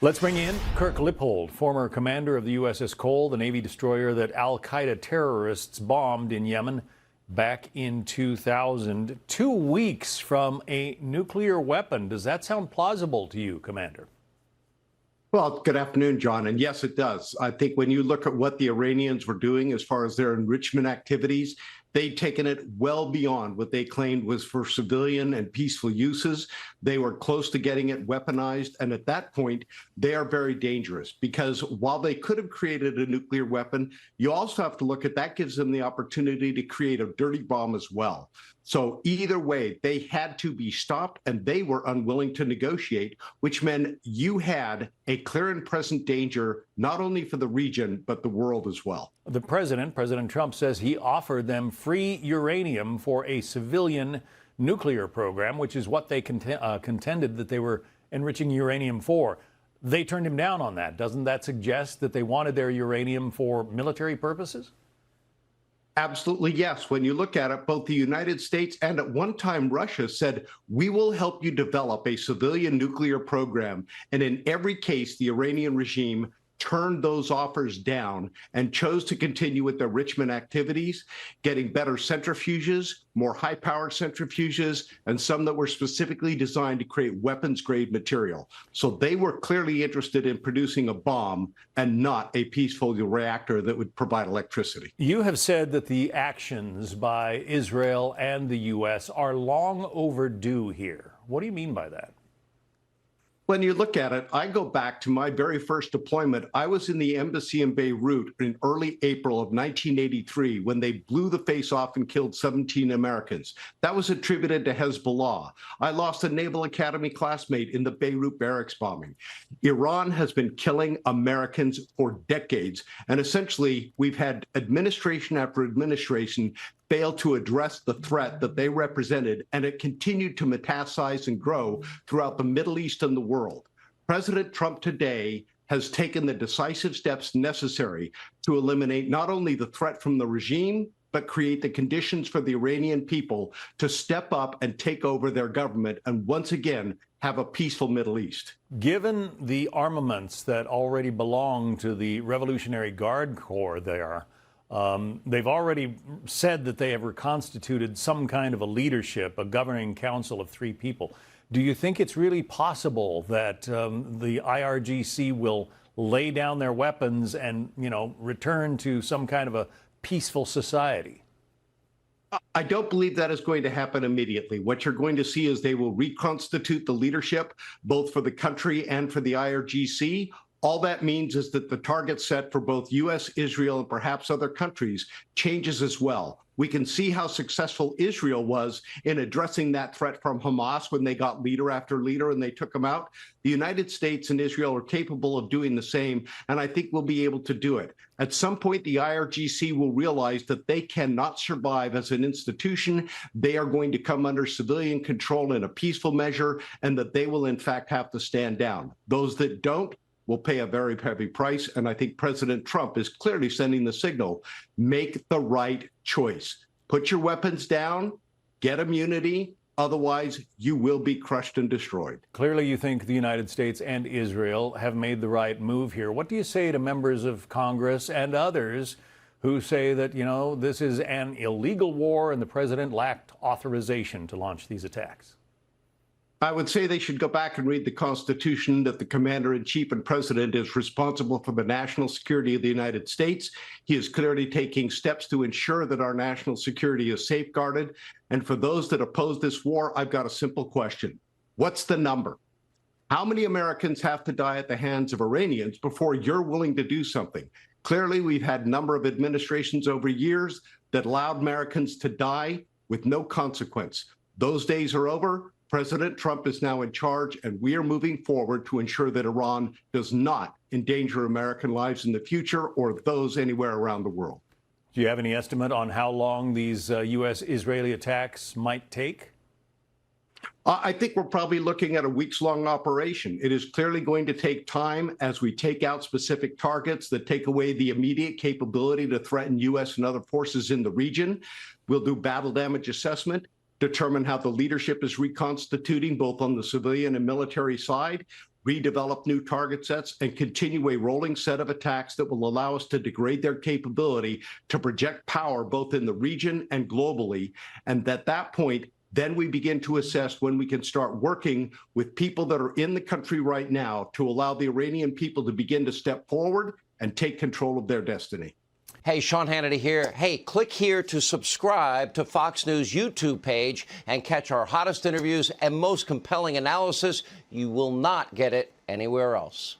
Let's bring in Kirk Lippold, former commander of the USS Cole, the Navy destroyer that al-Qaeda terrorists bombed in Yemen back in 2000. 2 weeks from a nuclear weapon. Does that sound plausible to you, Commander? Well, good afternoon, John. And yes, it does. I think when you look at what the Iranians were doing as far as their enrichment activities, they'd taken it well beyond what they claimed was for civilian and peaceful uses. They were close to getting it weaponized. And at that point, they are very dangerous because while they could have created a nuclear weapon, you also have to look at that gives them the opportunity to create a dirty bomb as well. So either way, they had to be stopped and they were unwilling to negotiate, which meant you had a clear and present danger, not only for the region, but the world as well. The President Trump, says he offered them free uranium for a civilian nuclear program, which is what they contended that they were enriching uranium for. They turned him down on that. Doesn't that suggest that they wanted their uranium for military purposes? Absolutely, yes. When you look at it, both the United States and at one time Russia said, we will help you develop a civilian nuclear program. And in every case, the Iranian regime turned those offers down and chose to continue with their enrichment activities, getting better centrifuges, more high-powered centrifuges, and some that were specifically designed to create weapons-grade material. So they were clearly interested in producing a bomb and not a peaceful reactor that would provide electricity. You have said that the actions by Israel and the U.S. are long overdue here. What do you mean by that? When you look at it, I go back to my very first deployment. I was in the embassy in Beirut in early April of 1983 when they blew the face off and killed 17 Americans. That was attributed to Hezbollah. I lost a Naval Academy classmate in the Beirut barracks bombing. Iran has been killing Americans for decades. And essentially, we've had administration after administration failed to address the threat that they represented, and it continued to metastasize and grow throughout the Middle East and the world. President Trump today has taken the decisive steps necessary to eliminate not only the threat from the regime, but create the conditions for the Iranian people to step up and take over their government and once again have a peaceful Middle East. Given the armaments that already belong to the Revolutionary Guard Corps there, they've already said that they have reconstituted some kind of a leadership, a governing council of 3 people. Do you think it's really possible that the IRGC will lay down their weapons and, return to some kind of a peaceful society? I don't believe that is going to happen immediately. What you're going to see is they will reconstitute the leadership, both for the country and for the IRGC. All that means is that the target set for both U.S., Israel, and perhaps other countries changes as well. We can see how successful Israel was in addressing that threat from Hamas when they got leader after leader and they took them out. The United States and Israel are capable of doing the same, and I think we'll be able to do it. At some point, the IRGC will realize that they cannot survive as an institution. They are going to come under civilian control in a peaceful measure, and that they will, in fact, have to stand down. Those that don't will pay a very heavy price. And I think President Trump is clearly sending the signal, make the right choice. Put your weapons down, get immunity, otherwise you will be crushed and destroyed. Clearly you think the United States and Israel have made the right move here. What do you say to members of Congress and others who say that, this is an illegal war and the president lacked authorization to launch these attacks? I would say they should go back and read the Constitution, that the commander-in-chief and president is responsible for the national security of the United States. He is clearly taking steps to ensure that our national security is safeguarded. And for those that oppose this war, I've got a simple question. What's the number? How many Americans have to die at the hands of Iranians before you're willing to do something? Clearly, we've had a number of administrations over years that allowed Americans to die with no consequence. Those days are over. President Trump is now in charge, and we are moving forward to ensure that Iran does not endanger American lives in the future or those anywhere around the world. Do you have any estimate on how long these U.S.-Israeli attacks might take? I think we're probably looking at a weeks-long operation. It is clearly going to take time as we take out specific targets that take away the immediate capability to threaten U.S. and other forces in the region. We'll do battle damage assessment, determine how the leadership is reconstituting both on the civilian and military side. redevelop new target sets, and continue a rolling set of attacks that will allow us to degrade their capability to project power both in the region and globally. And at that point, then we begin to assess when we can start working with people that are in the country right now to allow the Iranian people to begin to step forward and take control of their destiny. Hey, Sean Hannity here. Hey, click here to subscribe to Fox News YouTube page and catch our hottest interviews and most compelling analysis. You will not get it anywhere else.